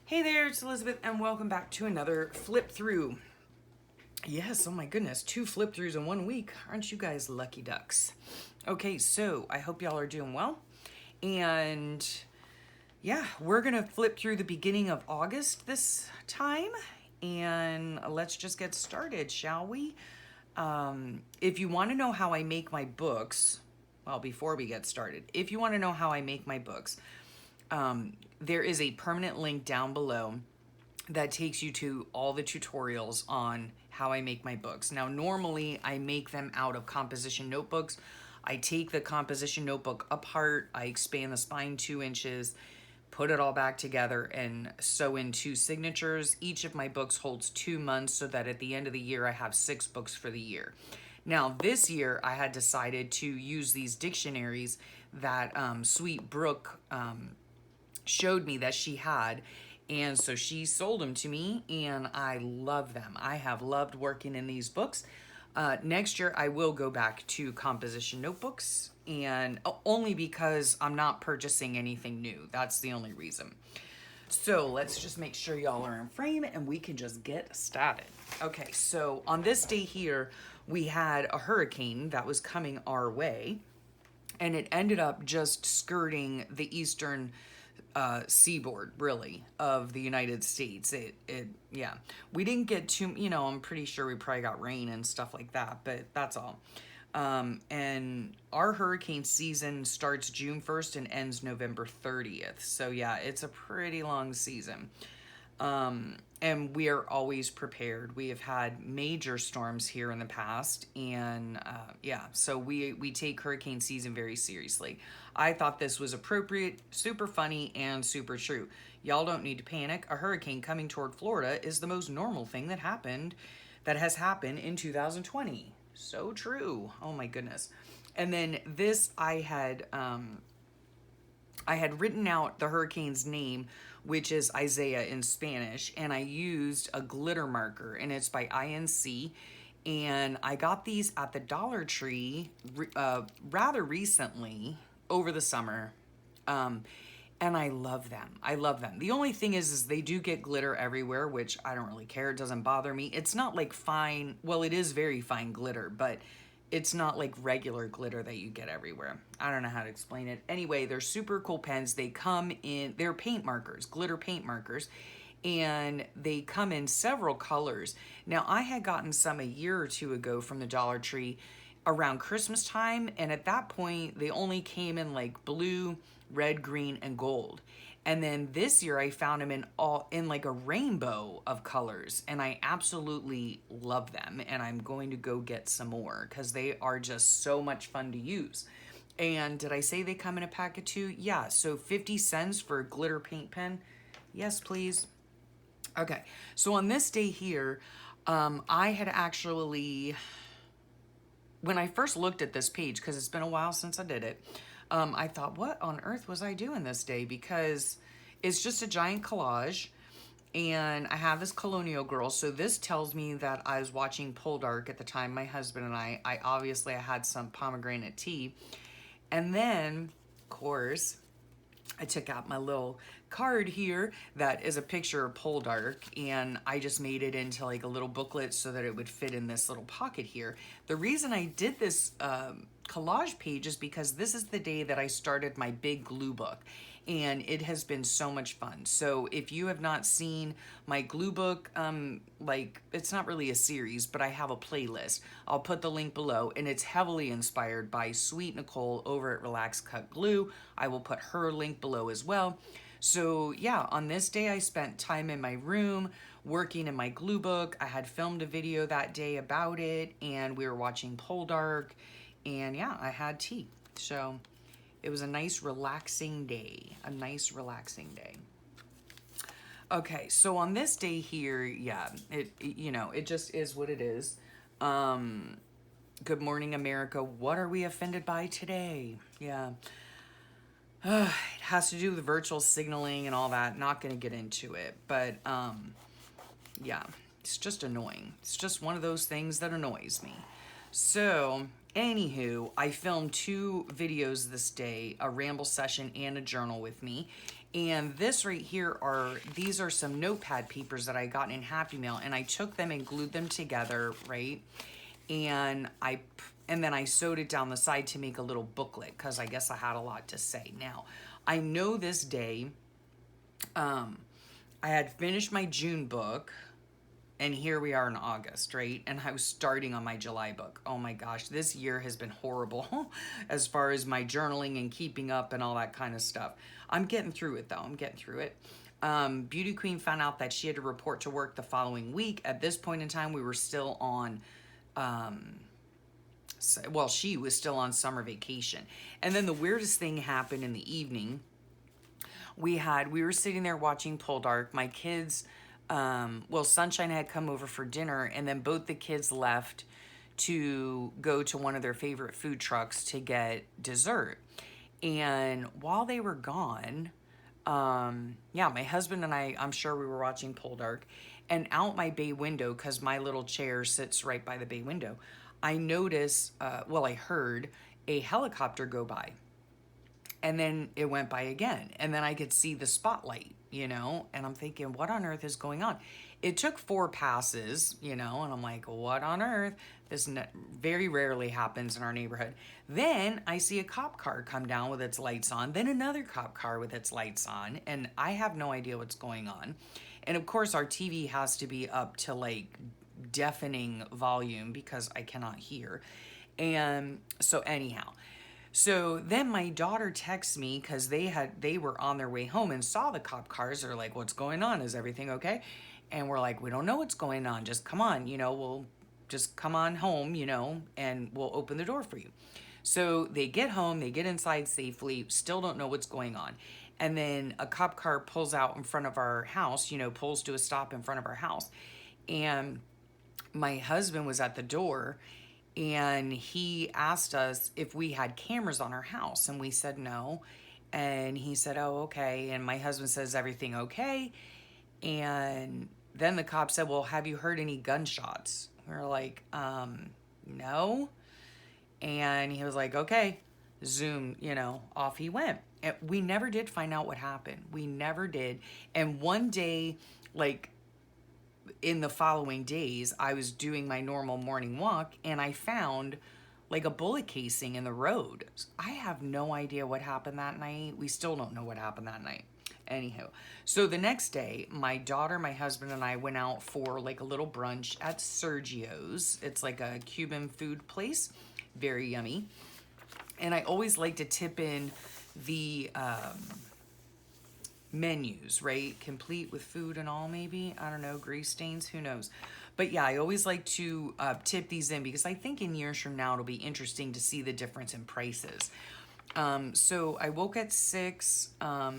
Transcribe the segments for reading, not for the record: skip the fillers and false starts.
Hey there, it's Elizabeth, and welcome back to another flip through. Yes, oh my goodness, 2 flip throughs in 1 week. Aren't you guys lucky ducks? Okay, so I hope y'all are doing well. And yeah, we're gonna flip through the beginning of August this time. And let's just get started, shall we? If you want to know how I make my books, well, before we get started, if you want to know how I make my books, there is a permanent link down below that takes you to all the tutorials on how I make my books. Now, normally I make them out of composition notebooks. I take the composition notebook apart, I expand the spine 2 inches, put it all back together and sew in 2 signatures. Each of my books holds 2 months so that at the end of the year I have 6 books for the year. Now this year I had decided to use these dictionaries that Sweet Brooke showed me that she had, and so she sold them to me and I love them. I have loved working in these books. Next year I will go back to composition notebooks, and only because I'm not purchasing anything new. That's the only reason. So let's just make sure y'all are in frame and we can just get started. Okay, so on this day here, we had a hurricane that was coming our way, and it ended up just skirting the eastern seaboard, really, of the United States. Yeah, we didn't get too, I'm pretty sure we probably got rain and stuff like that, but that's all. And our hurricane season starts June 1st and ends November 30th. So yeah, it's a pretty long season. And we are always prepared. We have had major storms here in the past, and yeah, so we take hurricane season very seriously. I thought this was appropriate, super funny, and super true. Y'all don't need to panic. A hurricane coming toward Florida is the most normal thing that has happened in 2020. So true. Oh my goodness. And then this, I had written out the hurricane's name, which is Isaiah in Spanish, and I used a glitter marker, and it's by INC. And I got these at the Dollar Tree rather recently over the summer. And I love them. I love them. The only thing is they do get glitter everywhere, which I don't really care. It doesn't bother me. It's not like fine, well, it is very fine glitter, but it's not like regular glitter that you get everywhere. I don't know how to explain it. Anyway, they're super cool pens. They come in, they're paint markers, glitter paint markers, and they come in several colors. Now, I had gotten some a year or two ago from the Dollar Tree around Christmas time, and at that point, they only came in like blue, red, green, and gold. And then this year I found them in like a rainbow of colors, and I absolutely love them, and I'm going to go get some more because they are just so much fun to use. And did I say they come in a pack of 2? Yeah, so 50 cents for a glitter paint pen. Yes, please. Okay, so on this day here, I had actually, when I first looked at this page, because it's been a while since I did it, I thought, what on earth was I doing this day? Because it's just a giant collage, and I have this Colonial Girl. So this tells me that I was watching Poldark at the time, my husband and I obviously I had some pomegranate tea. And then, of course, I took out my little card here that is a picture of Poldark, and I just made it into like a little booklet so that it would fit in this little pocket here. The reason I did this collage page is because this is the day that I started my big glue book, and it has been so much fun. So if you have not seen my glue book, like, it's not really a series, but I have a playlist. I'll put the link below, and it's heavily inspired by Sweet Nicole over at Relax Cut Glue. I will put her link below as well. So yeah, on this day I spent time in my room working in my glue book. I had filmed a video that day about it, and we were watching Poldark, and yeah, I had tea. So it was a nice relaxing day, Okay, so on this day here, yeah, it just is what it is. Good morning, America. What are we offended by today? Yeah. It has to do with virtual signaling and all that. Not going to get into it, but yeah, it's just annoying. It's just one of those things that annoys me. So anywho, I filmed 2 videos this day, a ramble session and a journal with me. And this right here these are some notepad papers that I got in Happy Mail, and I took them and glued them together, right? And then I sewed it down the side to make a little booklet, because I guess I had a lot to say. Now, I know this day, I had finished my June book, and here we are in August, right? And I was starting on my July book. Oh my gosh, this year has been horrible as far as my journaling and keeping up and all that kind of stuff. I'm getting through it though. I'm getting through it. Beauty Queen found out that she had to report to work the following week. At this point in time, we were still on, she was still on summer vacation. And then the weirdest thing happened in the evening. We were sitting there watching Poldark. My kids, Sunshine had come over for dinner, and then both the kids left to go to one of their favorite food trucks to get dessert. And while they were gone, my husband and I'm sure we were watching Poldark, and out my bay window, because my little chair sits right by the bay window, I noticed, I heard a helicopter go by. And then it went by again. And then I could see the spotlight, and I'm thinking, what on earth is going on? It took 4 passes, and I'm like, what on earth? This very rarely happens in our neighborhood. Then I see a cop car come down with its lights on, then another cop car with its lights on, and I have no idea what's going on. And of course, our TV has to be up to like deafening volume because I cannot hear. And so anyhow, so then my daughter texts me, because they were on their way home and saw the cop cars. They're like, what's going on? Is everything okay? And we're like, we don't know what's going on. Just come on, we'll just come on home, and we'll open the door for you. So they get home, they get inside safely, still don't know what's going on. And then a cop car pulls out in front of our house, pulls to a stop in front of our house. And my husband was at the door, and he asked us if we had cameras on our house, and we said no. And he said, oh, okay. And my husband says, everything okay? And then the cop said, well, have you heard any gunshots? We were like, no. And he was like, okay, zoom, off he went. And we never did find out what happened. We never did. And one day, like, in the following days, I was doing my normal morning walk, and I found like a bullet casing in the road. I have no idea what happened that night. We still don't know what happened that night. Anywho, so the next day, my daughter, my husband, and I went out for like a little brunch at Sergio's. It's like a Cuban food place. Very yummy. And I always like to tip in the menus, right? Complete with food and all, maybe. I don't know, grease stains, who knows? But yeah, I always like to tip these in, because I think in years from now, it'll be interesting to see the difference in prices. So I woke at 6,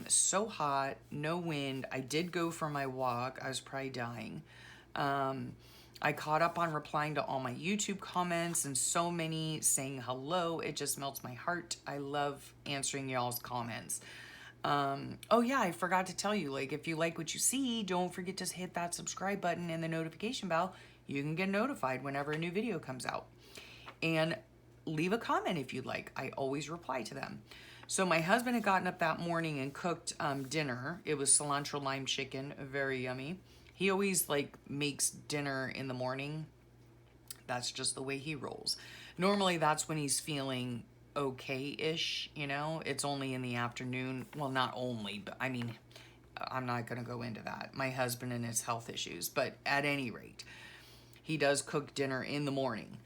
so hot, no wind. I did go for my walk. I was probably dying. I caught up on replying to all my YouTube comments, and so many saying hello. It just melts my heart. I love answering y'all's comments. Oh yeah, I forgot to tell you, like, if you like what you see, don't forget to hit that subscribe button and the notification bell. You can get notified whenever a new video comes out. And leave a comment if you'd like. I always reply to them. So my husband had gotten up that morning and cooked dinner. It was cilantro lime chicken, very yummy. He always like makes dinner in the morning. That's just the way he rolls. Normally that's when he's feeling okay-ish, it's only in the afternoon. Well, not only, but I mean, I'm not going to go into that. My husband and his health issues, but at any rate, he does cook dinner in the morning.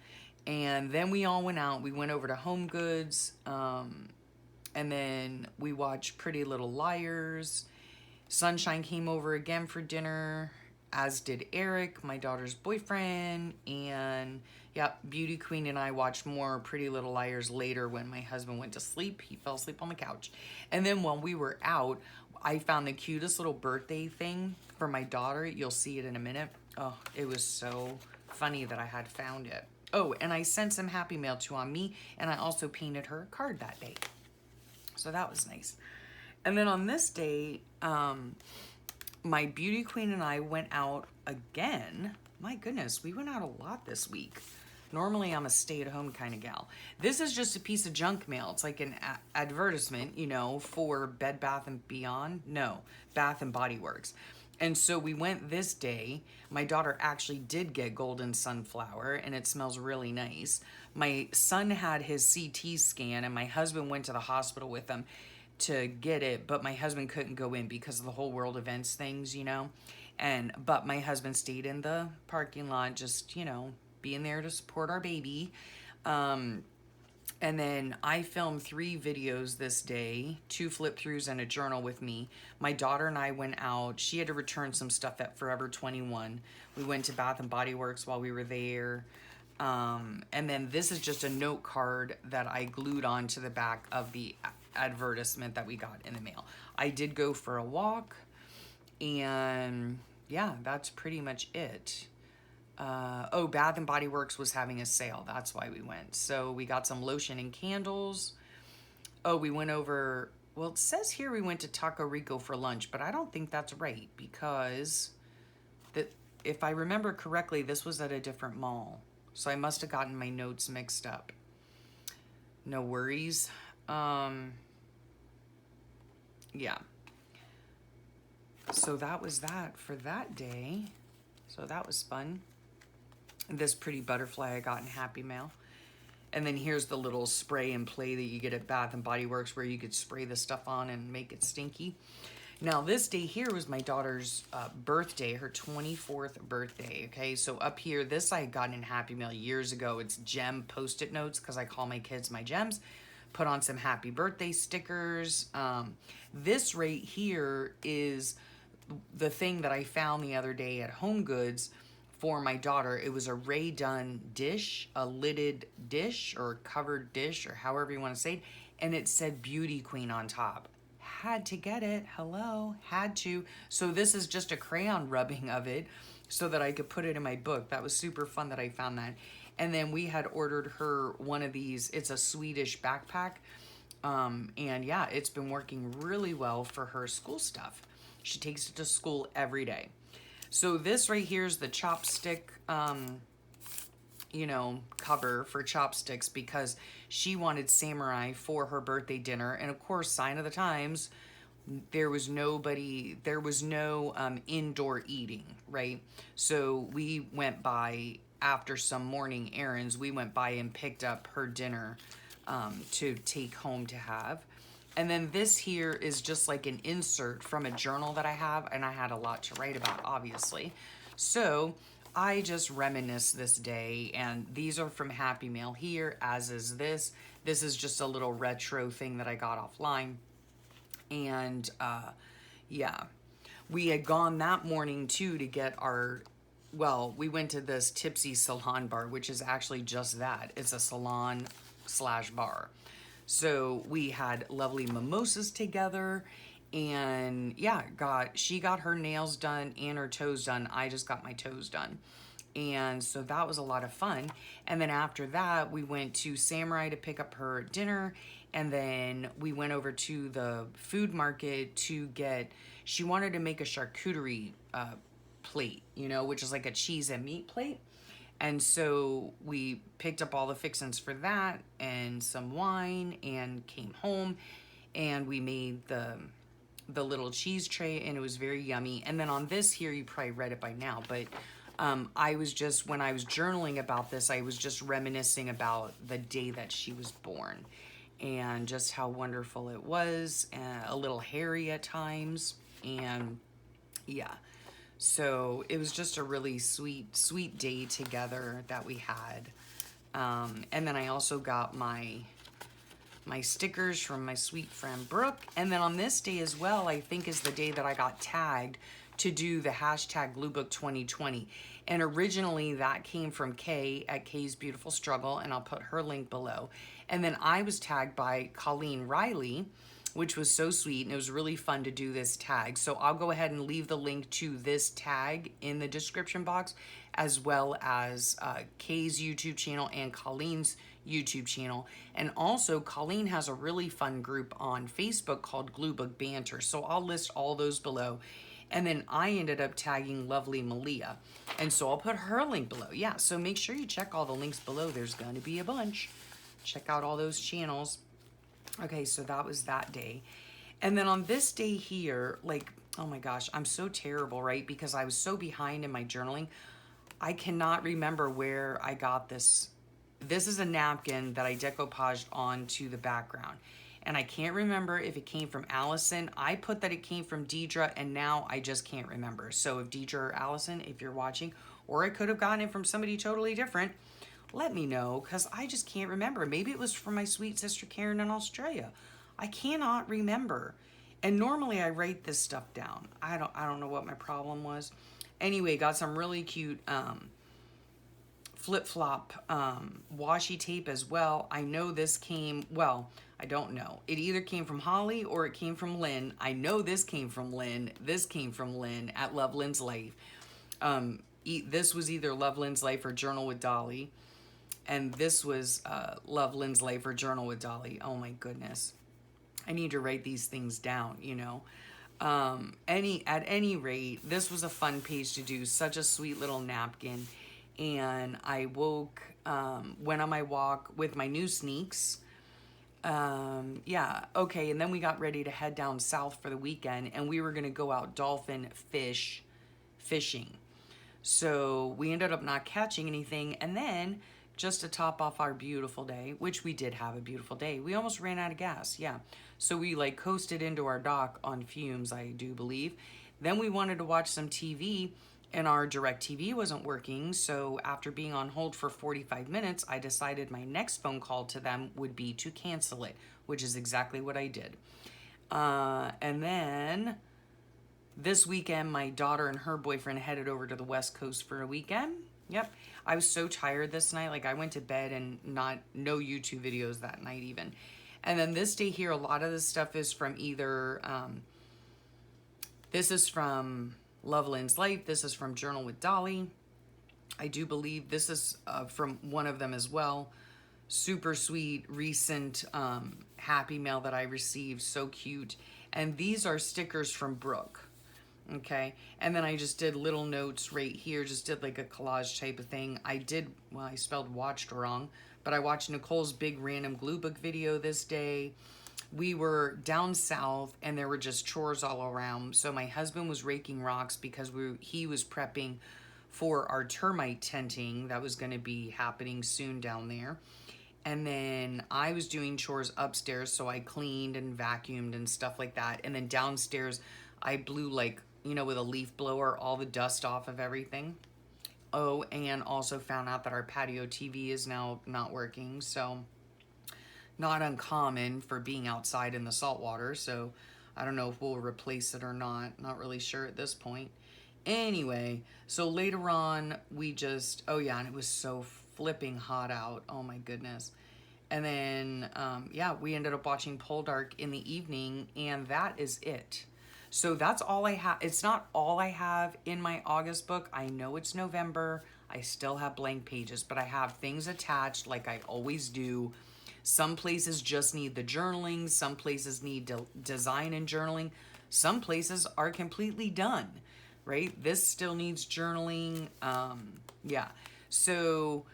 And then we all went out. We went over to Home Goods, and then we watched Pretty Little Liars. Sunshine came over again for dinner, as did Eric, my daughter's boyfriend, and Beauty Queen and I watched more Pretty Little Liars later when my husband went to sleep. He fell asleep on the couch. And then when we were out, I found the cutest little birthday thing for my daughter. You'll see it in a minute. Oh, it was so funny that I had found it. Oh, and I sent some Happy Mail to on me, and I also painted her a card that day. So that was nice. And then on this day, my Beauty Queen and I went out again. My goodness, we went out a lot this week. Normally I'm a stay-at-home kind of gal. This is just a piece of junk mail. It's like an advertisement, you know, for Bed Bath & Beyond. No, Bath & Body Works. And so we went this day. My daughter actually did get golden sunflower, and it smells really nice. My son had his CT scan, and my husband went to the hospital with him to get it, but my husband couldn't go in because of the whole world events things, you know. But my husband stayed in the parking lot, just, you know, being there to support our baby. And then I filmed 3 videos this day, 2 flip throughs and a journal with me. My daughter and I went out. She had to return some stuff at Forever 21. We went to Bath and Body Works while we were there. And then this is just a note card that I glued onto the back of the advertisement that we got in the mail. I did go for a walk, and yeah, that's pretty much it. Oh, Bath and Body Works was having a sale. That's why we went. So we got some lotion and candles. Oh, we went over, well, it says here we went to Taco Rico for lunch, but I don't think that's right, because if I remember correctly, this was at a different mall. So I must have gotten my notes mixed up. No worries. Yeah. So that was that for that day. So that was fun. This pretty butterfly I got in Happy Mail. And then here's the little spray and play that you get at Bath and Body Works, where you could spray the stuff on and make it stinky. Now this day here was my daughter's birthday, her 24th birthday. Okay, so up here, this I got in Happy Mail years ago. It's gem Post-it notes, because I call my kids my gems. Put on some happy birthday stickers. This right here is the thing that I found the other day at Home Goods for my daughter. It was a Rae Dunn dish, a lidded dish or covered dish, or however you want to say it, and it said Beauty Queen on top. Had to get it. Hello, had to. So this is just a crayon rubbing of it so that I could put it in my book. That was super fun that I found that. And then we had ordered her one of these. It's a Swedish backpack. And yeah, it's been working really well for her school stuff. She takes it to school every day. So this right here is the chopstick, you know, cover for chopsticks, because she wanted samurai for her birthday dinner. And of course, sign of the times, there was no indoor eating, right? So we went by, after some morning errands, we went by and picked up her dinner to take home to have. And then this here is just like an insert from a journal that I have, and I had a lot to write about, obviously. So I just reminisce this day, and these are from Happy Mail here, as is this. This is just a little retro thing that I got offline. And yeah, we had gone that morning too to get our, well, we went to this Tipsy Salon Bar, which is actually just that. It's a salon/bar. So we had lovely mimosas together, and yeah, she got her nails done and her toes done. I just got my toes done. And so that was a lot of fun. And then after that, we went to Samurai to pick up her dinner. And then we went over to the food market to get, she wanted to make a charcuterie plate, you know, which is like a cheese and meat plate. And so we picked up all the fixings for that and some wine, and came home, and we made the little cheese tray, and it was very yummy. And then on this here, you probably read it by now, but I was just, when I was journaling about this, I was just reminiscing about the day that she was born and just how wonderful it was, a little hairy at times, and yeah. So it was just a really sweet day together that we had. And then I also got my stickers from my sweet friend Brooke. And then on this day as well, I think is the day that I got tagged to do the hashtag Gluebook 2020. And originally that came from Kay at Kay's Beautiful Struggle, and I'll put her link below. And then I was tagged by Colleen Riley, which was so sweet, and it was really fun to do this tag. So I'll go ahead and leave the link to this tag in the description box, as well as Kay's YouTube channel and Colleen's YouTube channel. And also, Colleen has a really fun group on Facebook called Gluebook Banter. So I'll list all those below. And then I ended up tagging Lovely Malia. And so I'll put her link below. Yeah, so make sure you check all the links below. There's going to be a bunch. Check out all those channels. Okay, so that was that day. And then on this day here, like, oh my gosh, I'm so terrible, right? Because I was so behind in my journaling. I cannot remember where I got this. This is a napkin that I decoupaged onto the background. And I can't remember if it came from Allison. I put that it came from Deidre, and now I just can't remember. So if Deidre or Allison, if you're watching, or I could have gotten it from somebody totally different, let me know, because I just can't remember. Maybe it was from my sweet sister Karen in Australia. I cannot remember. And normally I write this stuff down. I don't know what my problem was. Anyway, got some really cute flip-flop washi tape as well. I know this came, well, I don't know. It either came from Holly or it came from Lynn. I know this came from Lynn. This came from Lynn at Love Lynn's Life. This was either Love Lynn's Life or Journal with Dolly. And this was Love Lynn's Life or Journal with Dolly. Oh my goodness. I need to write these things down, you know. At any rate, this was a fun page to do. Such a sweet little napkin. And I woke, went on my walk with my new sneaks. Yeah, okay, and then we got ready to head down south for the weekend, and we were gonna go out dolphin fishing. So we ended up not catching anything, and then just to top off our beautiful day, which we did have a beautiful day, we almost ran out of gas, yeah. So we like coasted into our dock on fumes, I do believe. Then we wanted to watch some TV, and our DirecTV wasn't working, so after being on hold for 45 minutes, I decided my next phone call to them would be to cancel it, which is exactly what I did. And then this weekend, my daughter and her boyfriend headed over to the West Coast for a weekend. Yep. I was so tired this night. Like, I went to bed and no YouTube videos that night even. And then this day here, a lot of this stuff is from either, this is from Love Lynn's Life. This is from Journal with Dolly. I do believe this is from one of them as well. Super sweet, recent Happy Mail that I received. So cute. And these are stickers from Brooke. Okay. And then I just did little notes right here. Just did like a collage type of thing. I spelled watched wrong. But I watched Nicole's big random glue book video this day. We were down south and there were just chores all around. So my husband was raking rocks because he was prepping for our termite tenting that was going to be happening soon down there. And then I was doing chores upstairs, so I cleaned and vacuumed and stuff like that. And then downstairs, I blew, like, you know, with a leaf blower, all the dust off of everything. Oh, and also found out that our patio TV is now not working, so not uncommon for being outside in the salt water. So I don't know if we'll replace it or not. Not really sure at this point. Anyway, so later on, we just, oh yeah, and it was so flipping hot out. Oh my goodness. And then, yeah, we ended up watching Poldark in the evening, and that is it. So that's all I have. It's not all I have in my August book. I know it's November. I still have blank pages, but I have things attached like I always do. Some places just need the journaling. Some places need design and journaling. Some places are completely done, right? This still needs journaling. Yeah. So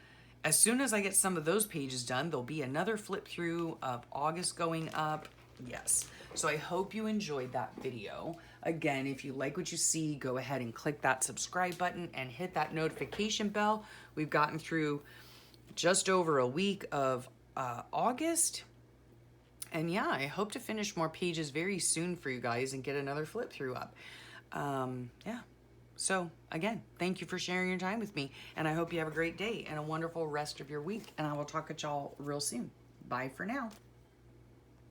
as soon as I get some of those pages done, there'll be another flip through of August going up. Yes. So I hope you enjoyed that video. Again, if you like what you see, go ahead and click that subscribe button and hit that notification bell. We've gotten through just over a week of August. And yeah, I hope to finish more pages very soon for you guys and get another flip through up. Yeah. So again, thank you for sharing your time with me. And I hope you have a great day and a wonderful rest of your week. And I will talk at y'all real soon. Bye for now.